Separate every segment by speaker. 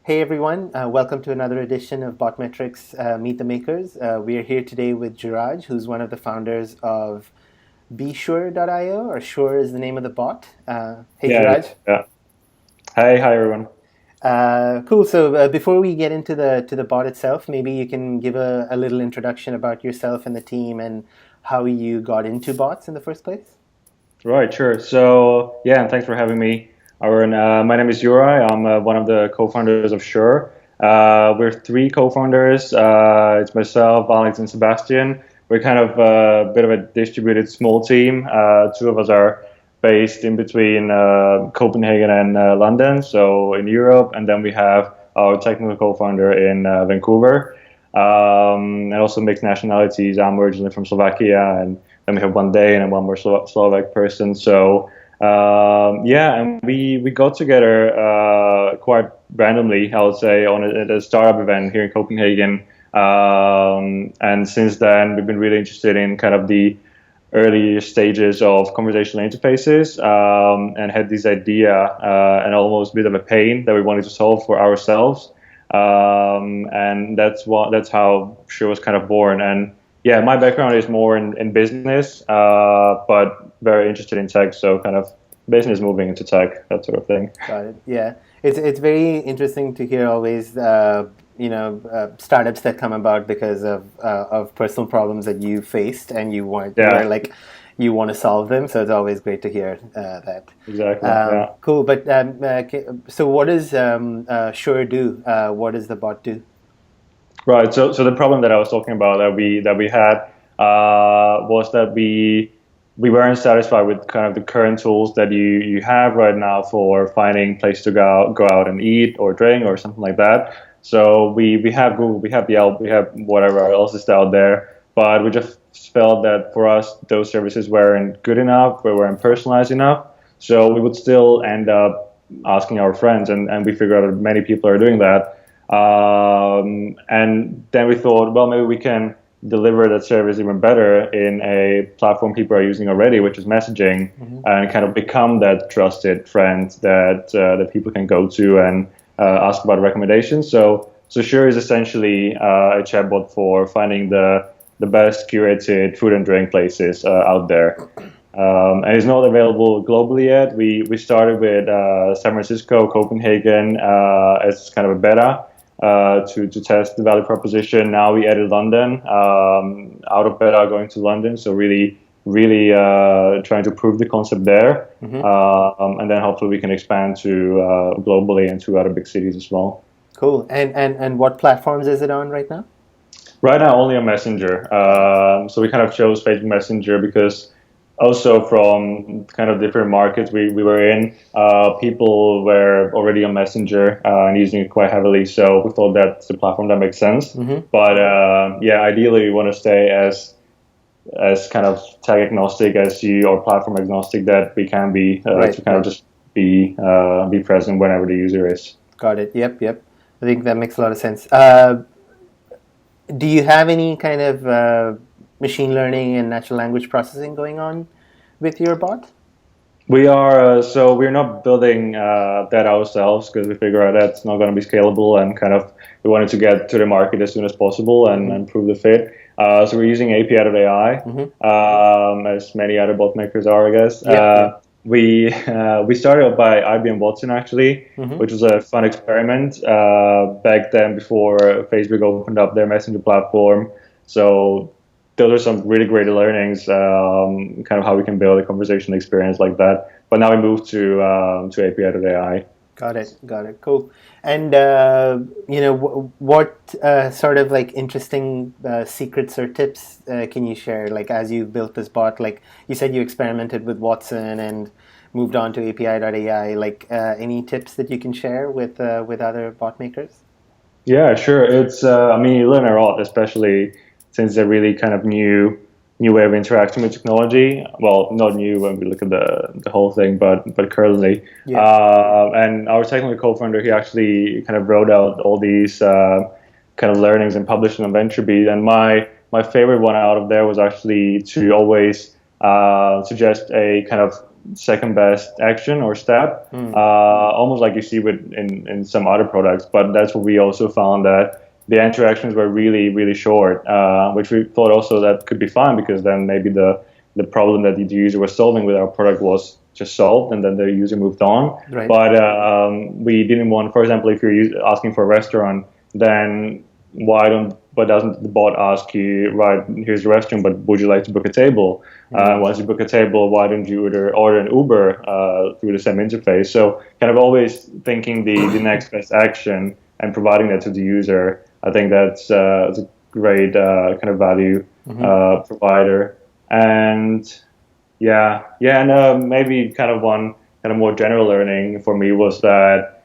Speaker 1: Hey everyone, welcome to another edition of Botmetrics Meet the Makers. We are here today with Juraj, who's one of the founders of BeSure.io, or Sure is the name of the bot. Hey
Speaker 2: Yeah,
Speaker 1: Juraj.
Speaker 2: yeah. Hi everyone.
Speaker 1: Cool. So before we get into the bot itself, maybe you can give a little introduction about yourself and the team and how you got into bots in the first place.
Speaker 2: Right, sure. So yeah, and thanks for having me. My name is Juraj. I'm one of the co-founders of Sure. We're three co-founders. It's myself, Alex, and Sebastian. We're kind of a bit of a distributed small team. Two of us are based in between Copenhagen and London, so in Europe, and then we have our technical co-founder in Vancouver. And also mixed nationalities. I'm originally from Slovakia, and then we have one day and then one more Slovak person. So yeah, and we got together quite randomly, I would say, at a startup event here in Copenhagen. And since then, we've been really interested in kind of the early stages of conversational interfaces, and had this idea and almost a bit of a pain that we wanted to solve for ourselves. And that's how Sure was kind of born. And yeah, my background is more in business, but very interested in tech. So kind of business moving into tech, that sort of thing.
Speaker 1: Got it. Yeah, it's very interesting to hear always startups that come about because of personal problems that you faced and
Speaker 2: Yeah,
Speaker 1: you want to solve them. So it's always great to hear that.
Speaker 2: exactly. Yeah.
Speaker 1: Cool. But so what does Sure do? What does the bot do?
Speaker 2: Right. So the problem that I was talking about that we had was that we weren't satisfied with kind of the current tools that you have right now for finding place to go out and eat or drink or something like that. So we have Google, we have Yelp, we have whatever else is out there, but we just felt that for us those services weren't good enough, we weren't personalized enough. So we would still end up asking our friends, and we figured out that many people are doing that. And then we thought, well, maybe we can deliver that service even better in a platform people are using already, which is messaging,
Speaker 1: Hmm.
Speaker 2: and kind of become that trusted friend that people can go to and ask about recommendations. So Sure is essentially a chatbot for finding the best curated food and drink places out there. And it's not available globally yet. We started with San Francisco, Copenhagen as kind of a beta to test the value proposition. Now we added London, out of beta going to London. So really trying to prove the concept there.
Speaker 1: Hmm.
Speaker 2: And then hopefully we can expand to globally and to other big cities as well.
Speaker 1: Cool. And what platforms is it on right now?
Speaker 2: Right now, only on Messenger. So we kind of chose Facebook Messenger because also from kind of different markets we were in, people were already on Messenger and using it quite heavily. So we thought that's the platform that makes sense.
Speaker 1: Hmm.
Speaker 2: But yeah, ideally we want to stay as kind of tag agnostic as you or platform agnostic that we can be
Speaker 1: Right.
Speaker 2: to kind of just be present whenever the user is.
Speaker 1: Got it. Yep. Yep. I think that makes a lot of sense. Do you have any kind of machine learning and natural language processing going on with your bot?
Speaker 2: We are so we're not building that ourselves because we figure out that's not going to be scalable and kind of we wanted to get to the market as soon as possible
Speaker 1: Hmm.
Speaker 2: and prove the fit. So we're using API.ai,
Speaker 1: Hmm.
Speaker 2: as many other bot makers are, I guess.
Speaker 1: Yep. Yep.
Speaker 2: We started out by IBM Watson actually,
Speaker 1: Hmm.
Speaker 2: which was a fun experiment back then before Facebook opened up their messenger platform. So those are some really great learnings, kind of how we can build a conversational experience like that. But now we move to API.ai.
Speaker 1: Got it. Got it. Cool. And what sort of like interesting secrets or tips can you share? Like as you built this bot, like you said, you experimented with Watson and moved on to API.ai. Like any tips that you can share with other bot makers?
Speaker 2: Yeah, sure. It's I mean you learn a lot, especially since it's a really kind of new way of interacting with technology. Well, not new when we look at the whole thing, but currently.
Speaker 1: Yeah.
Speaker 2: And our technical co-founder, he actually kind of wrote out all these kind of learnings and published them on VentureBeat. And my favorite one out of there was actually to always suggest a kind of second best action or step, almost like you see with in some other products. But that's what we also found, that the interactions were really, really short, which we thought also that could be fine, because then maybe the problem that the user was solving with our product was just solved, and then the user moved on.
Speaker 1: Right.
Speaker 2: But we didn't want, for example, if you're asking for a restaurant, then why doesn't the bot ask you, right, here's the restaurant, but would you like to book a table? Once you book a table, why don't you order an Uber through the same interface? So kind of always thinking the next best action and providing that to the user. I think that's a great kind of value provider. And and maybe kind of one kind of more general learning for me was that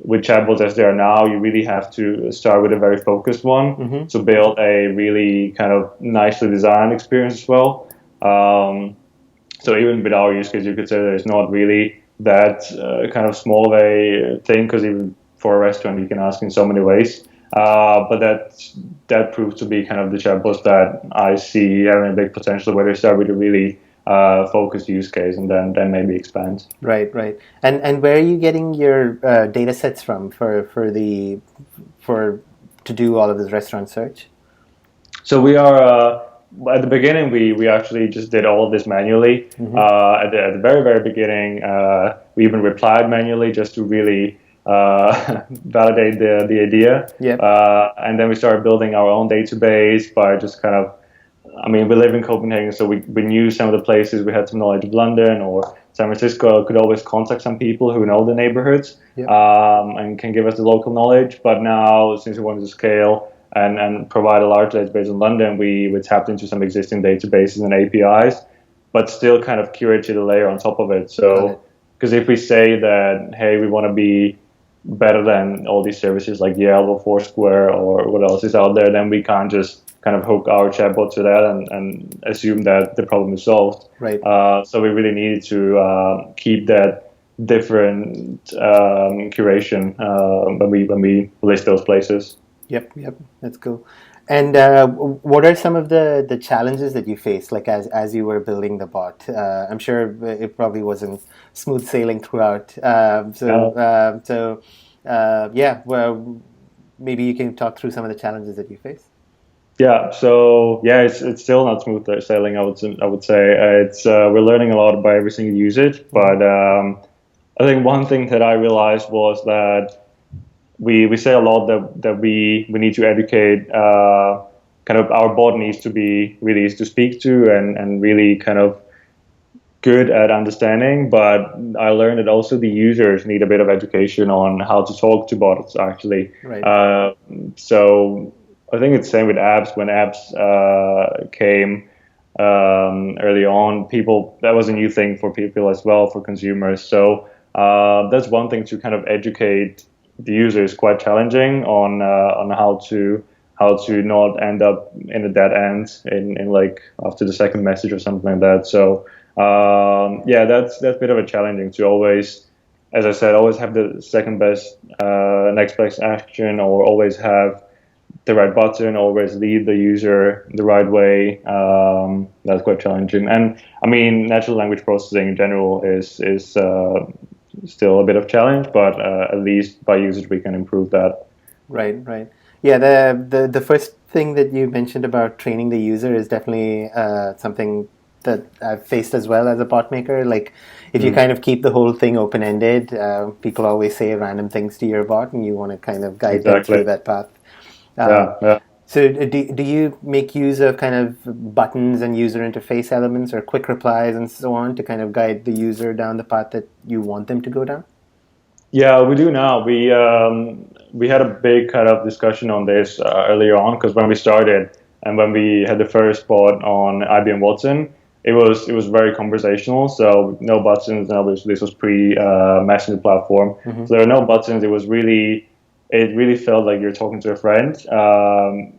Speaker 2: with chatbots as they are now, you really have to start with a very focused one to build a really kind of nicely designed experience as well. So even with our use case, you could say that it's not really that kind of small of a thing, because even for a restaurant, you can ask in so many ways. But that proves to be kind of the chatbots that I see having a big potential, where they start with a really focused use case, and then maybe expand.
Speaker 1: Right. And where are you getting your data sets from for to do all of this restaurant search?
Speaker 2: So we are at the beginning. We actually just did all of this manually. At the very, very beginning, we even replied manually just to really validate the idea.
Speaker 1: Yep.
Speaker 2: And then we started building our own database by just kind of, I mean, we live in Copenhagen, so we knew some of the places. We had some knowledge of London or San Francisco, could always contact some people who know the neighborhoods.
Speaker 1: Yep.
Speaker 2: And can give us the local knowledge. But now, since we wanted to scale and provide a large database in London, we tapped into some existing databases and APIs, but still kind of curated a layer on top of it. So, because if we say that, hey, we want to be better than all these services like Yelp or Foursquare or what else is out there, then we can't just kind of hook our chatbot to that and assume that the problem is solved.
Speaker 1: Right.
Speaker 2: So we really needed to keep that different curation when we list those places.
Speaker 1: Yep, that's cool. And what are some of the challenges that you faced, like as you were building the bot? I'm sure it probably wasn't smooth sailing throughout. Well, maybe you can talk through some of the challenges that you faced.
Speaker 2: Yeah, so it's still not smooth sailing. I would say it's we're learning a lot by every single usage. But I think one thing that I realized was that we say a lot that we need to educate. Kind of our bot needs to be really easy to speak to and really kind of good at understanding. But I learned that also the users need a bit of education on how to talk to bots actually.
Speaker 1: Right.
Speaker 2: So I think it's the same with apps. When apps came early on, that was a new thing for people as well, for consumers. So that's one thing, to kind of educate the user is quite challenging on how to not end up in a dead end in like after the second message or something like that. So that's a bit of a challenging to always, as I said, always have the second best next best action, or always have the right button, always lead the user the right way. That's quite challenging. And I mean, natural language processing in general is still a bit of challenge, but at least by usage we can improve that.
Speaker 1: Right. Yeah, the first thing that you mentioned about training the user is definitely something that I've faced as well as a bot maker. Like, if you kind of keep the whole thing open-ended, people always say random things to your bot, and you want to kind of guide them through that path. So do you make use of kind of buttons and user interface elements or quick replies and so on to kind of guide the user down the path that you want them to go down?
Speaker 2: Yeah, we do now. We had a big kind of discussion on this earlier on, because when we started and when we had the first bot on IBM Watson, it was very conversational. So no buttons. And obviously this was pre-Messenger platform. So there were no buttons. It really felt like you're talking to a friend.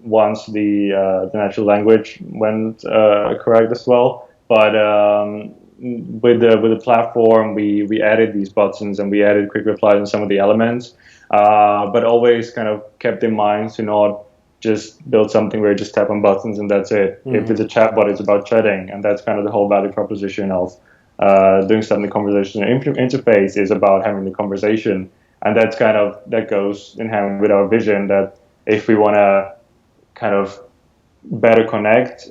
Speaker 2: Once the natural language went correct as well, but with the platform, we added these buttons and we added quick replies in some of the elements, but always kind of kept in mind to not just build something where you just tap on buttons and that's it. If it's a chatbot, it's about chatting, and that's kind of the whole value proposition of doing something conversational interface is about having the conversation, and that goes in hand with our vision that if we want to kind of better connect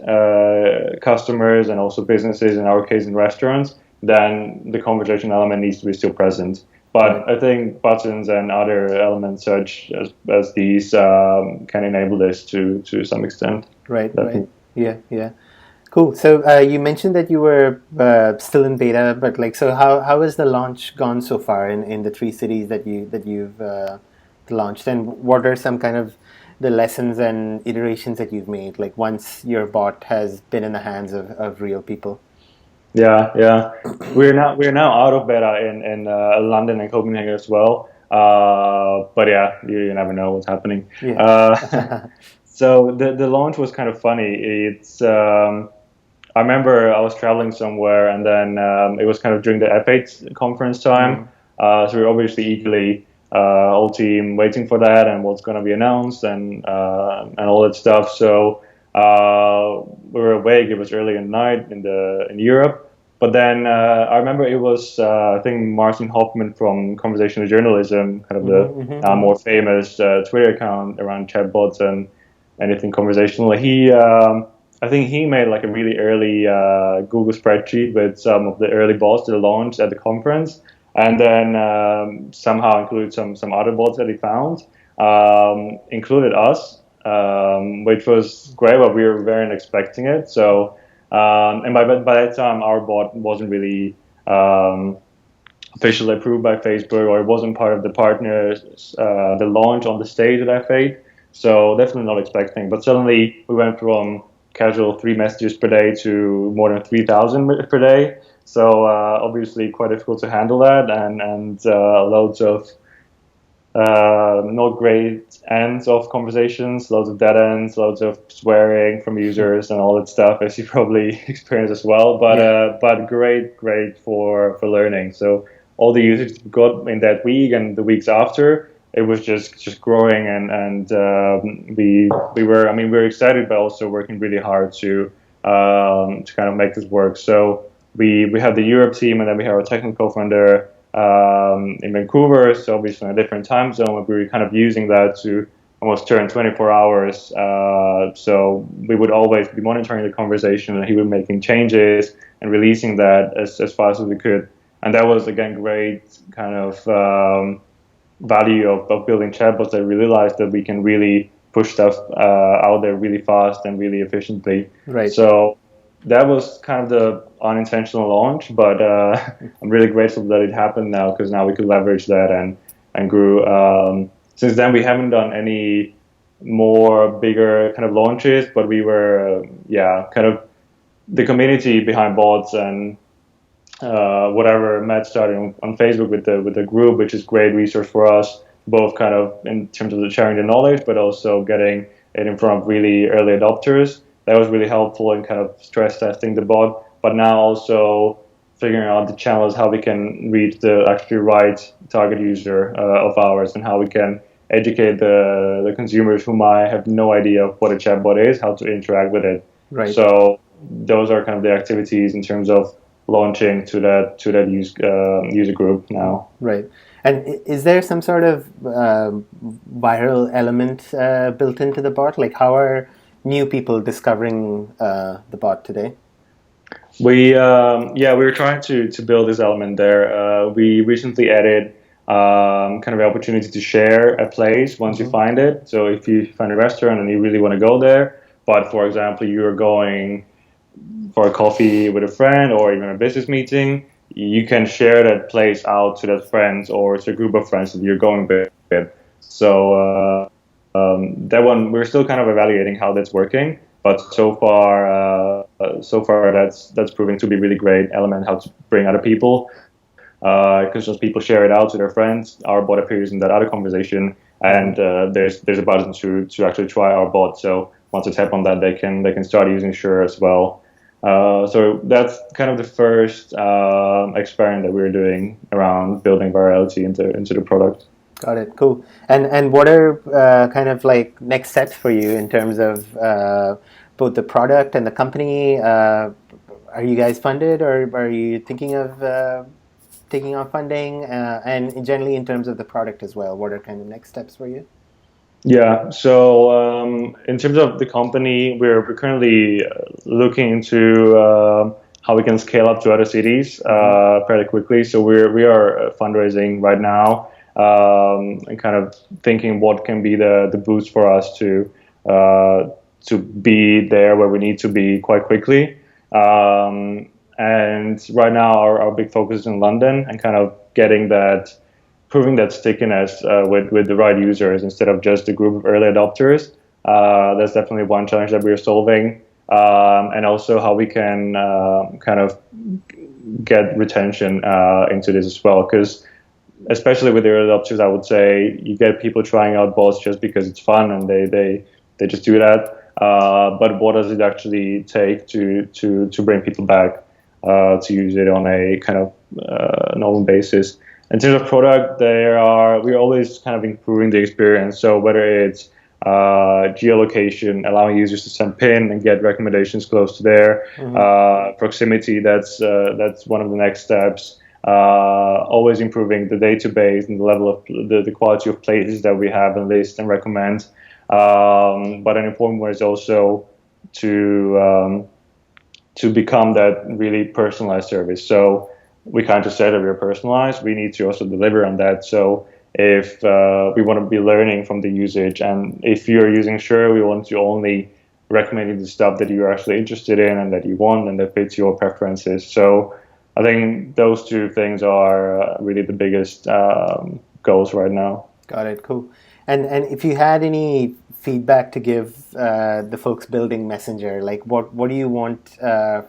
Speaker 2: customers and also businesses, in our case in restaurants, then the conversation element needs to be still present. But I think buttons and other elements such as these can enable this to some extent.
Speaker 1: Right. Yeah. Cool. So you mentioned that you were still in beta, but like, so how has the launch gone so far in the three cities that you've launched, and what are some kind of the lessons and iterations that you've made, like once your bot has been in the hands of real people?
Speaker 2: Yeah. We're now out of beta in London and Copenhagen as well. But yeah, you never know what's happening.
Speaker 1: Yeah.
Speaker 2: So the launch was kind of funny. I remember I was traveling somewhere, and then it was kind of during the F8 conference time. So we were obviously eagerly whole team waiting for that and what's going to be announced and all that stuff. So we were awake. It was early in the night in Europe. But then I remember it was I think Martin Hoffman from Conversational Journalism, kind of the more famous Twitter account around chatbots and anything conversational. I think he made like a really early Google spreadsheet with some of the early bots that launched at the conference, and then somehow included some other bots that he found, included us, which was great, but we were very expecting it. So, and by that time, our bot wasn't really officially approved by Facebook, or it wasn't part of the partners, the launch on the stage at F8. So definitely not expecting. But suddenly we went from casual 3 messages per day to more than 3,000 per day. So obviously quite difficult to handle that, and loads of not great ends of conversations, loads of dead ends, loads of swearing from users and all that stuff, as you probably experienced as well. But great for learning. So all the users we got in that week and the weeks after, it was just growing, and we were, I mean, we were excited, but also working really hard to kind of make this work. So we had the Europe team, and then we had our technical co-founder in Vancouver, so obviously in a different time zone, but we were kind of using that to almost turn 24 hours. So we would always be monitoring the conversation, and he would be making changes and releasing that as fast as we could. And that was, again, great kind of value of building chatbots. I realized that we can really push stuff out there really fast and really efficiently.
Speaker 1: Right.
Speaker 2: So that was kind of the unintentional launch, but I'm really grateful that it happened now, because now we could leverage that and grew. Since then, we haven't done any more bigger kind of launches, but we were, kind of the community behind bots and whatever Matt started on Facebook with the group, which is great resource for us, both kind of in terms of the sharing the knowledge, but also getting it in front of really early adopters. That was really helpful in kind of stress testing the bot, but now also figuring out the channels, how we can reach the actually right target user of ours, and how we can educate the consumers who might have no idea what a chatbot is, how to interact with it.
Speaker 1: Right.
Speaker 2: So those are kind of the activities in terms of launching to that user group now.
Speaker 1: Right. And is there some sort of viral element built into the bot? Like, how are new people discovering the bot today?
Speaker 2: We were trying to build this element there. We recently added kind of the opportunity to share a place once you find it. So if you find a restaurant and you really want to go there, but for example you're going for a coffee with a friend or even a business meeting, you can share that place out to that friends or to a group of friends that you're going with. So that one, we're still kind of evaluating how that's working, but so far that's proving to be a really great element, how to bring other people, because those people share it out to their friends. Our bot appears in that other conversation, and there's a button to actually try our bot. So once they tap on that, they can start using Sure as well. So that's kind of the first experiment that we're doing around building virality into the product.
Speaker 1: Got it. Cool. And what are kind of like next steps for you in terms of both the product and the company? are you guys funded, or are you thinking of taking on funding? And generally, in terms of the product as well, what are kind of next steps for you?
Speaker 2: Yeah. So in terms of the company, we're currently looking into how we can scale up to other cities
Speaker 1: Mm-hmm.
Speaker 2: fairly quickly. So we are fundraising right now, and kind of thinking what can be the boost for us uh, to be there where we need to be quite quickly. And right now, our big focus is in London and kind of getting that, proving that stickiness with the right users instead of just a group of early adopters. That's definitely one challenge that we're solving, and also how we can kind of get retention into this as well. Because especially with the early adopters, I would say you get people trying out bots just because it's fun and they just do that. But what does it actually take to bring people back to use it on a kind of normal basis? In terms of product, we're always kind of improving the experience. So whether it's geolocation, allowing users to send pin and get recommendations close to there,
Speaker 1: Mm-hmm.
Speaker 2: proximity, that's one of the next steps. Always improving the database and the level of the quality of places that we have and list and recommend. But an important one is also to become that really personalized service. So we can't just say that we're personalized. We need to also deliver on that. So if we want to be learning from the usage, and if you're using Sure, we want to only recommend you the stuff that you're actually interested in and that you want and that fits your preferences. So I think those two things are really the biggest goals right now.
Speaker 1: Got it. Cool. And if you had any feedback to give the folks building Messenger, like what do you want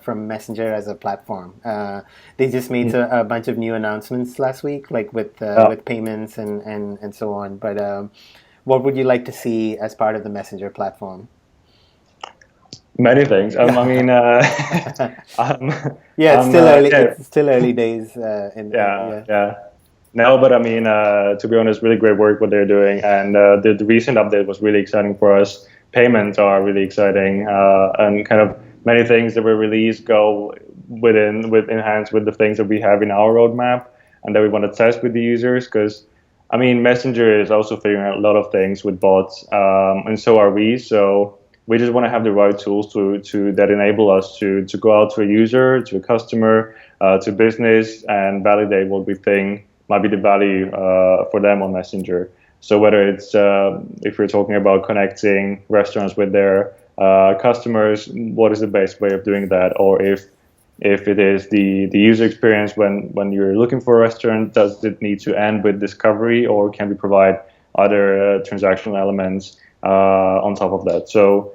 Speaker 1: from Messenger as a platform? They just made a bunch of new announcements last week, like
Speaker 2: Yeah.
Speaker 1: with payments and so on. But what would you like to see as part of the Messenger platform?
Speaker 2: Many things. I mean, um,
Speaker 1: Yeah, it's
Speaker 2: I'm
Speaker 1: still early.
Speaker 2: yeah,
Speaker 1: It's still early days.
Speaker 2: yeah,
Speaker 1: Yeah.
Speaker 2: yeah. No, but I mean, to be honest, really great work what they're doing, and the recent update was really exciting for us. Payments are really exciting, and kind of many things that were released go with enhanced with the things that we have in our roadmap and that we want to test with the users. Because I mean, Messenger is also figuring out a lot of things with bots, and so are we. So we just want to have the right tools to that enable us to go out to a user, to a customer, to business, and validate what we think might be the value for them on Messenger. So whether it's if we're talking about connecting restaurants with their customers, what is the best way of doing that? Or if it is the user experience when you're looking for a restaurant, does it need to end with discovery, or can we provide other transactional elements on top of that? So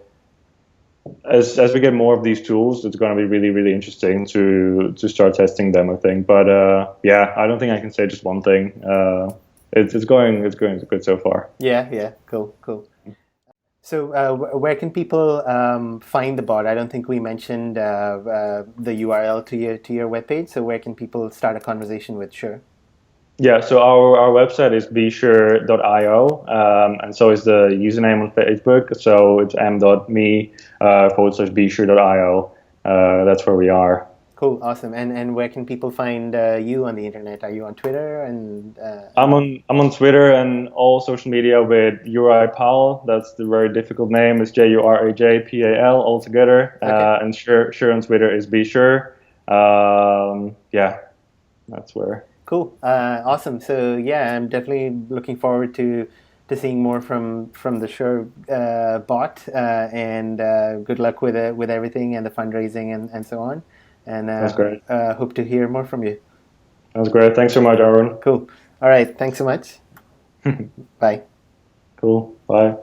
Speaker 2: as we get more of these tools, it's going to be really really interesting to start testing them, I think. But yeah, I don't think I can say just one thing. It's going good so far.
Speaker 1: Yeah. Yeah. Cool. Cool. So, where can people find the bot? I don't think we mentioned the URL to your webpage. So, where can people start a conversation with? Sure.
Speaker 2: Yeah, so our website is besure.io, and so is the username on Facebook. So it's m.me /besure.io. That's where we are.
Speaker 1: Cool. Awesome. And where can people find you on the internet? Are you on Twitter
Speaker 2: I'm on Twitter and all social media with Juraj Pal. That's the very difficult name. It's JURAJPAL all together.
Speaker 1: Okay.
Speaker 2: And sure on Twitter is besure. Yeah, that's where.
Speaker 1: Cool. Awesome. So yeah, I'm definitely looking forward to seeing more from the Sure bot. And good luck with everything and the fundraising and so on. And
Speaker 2: That's great.
Speaker 1: hope to hear more from you.
Speaker 2: That's great. Thanks so much, Aaron.
Speaker 1: Cool. All right. Thanks so much. Bye.
Speaker 2: Cool. Bye.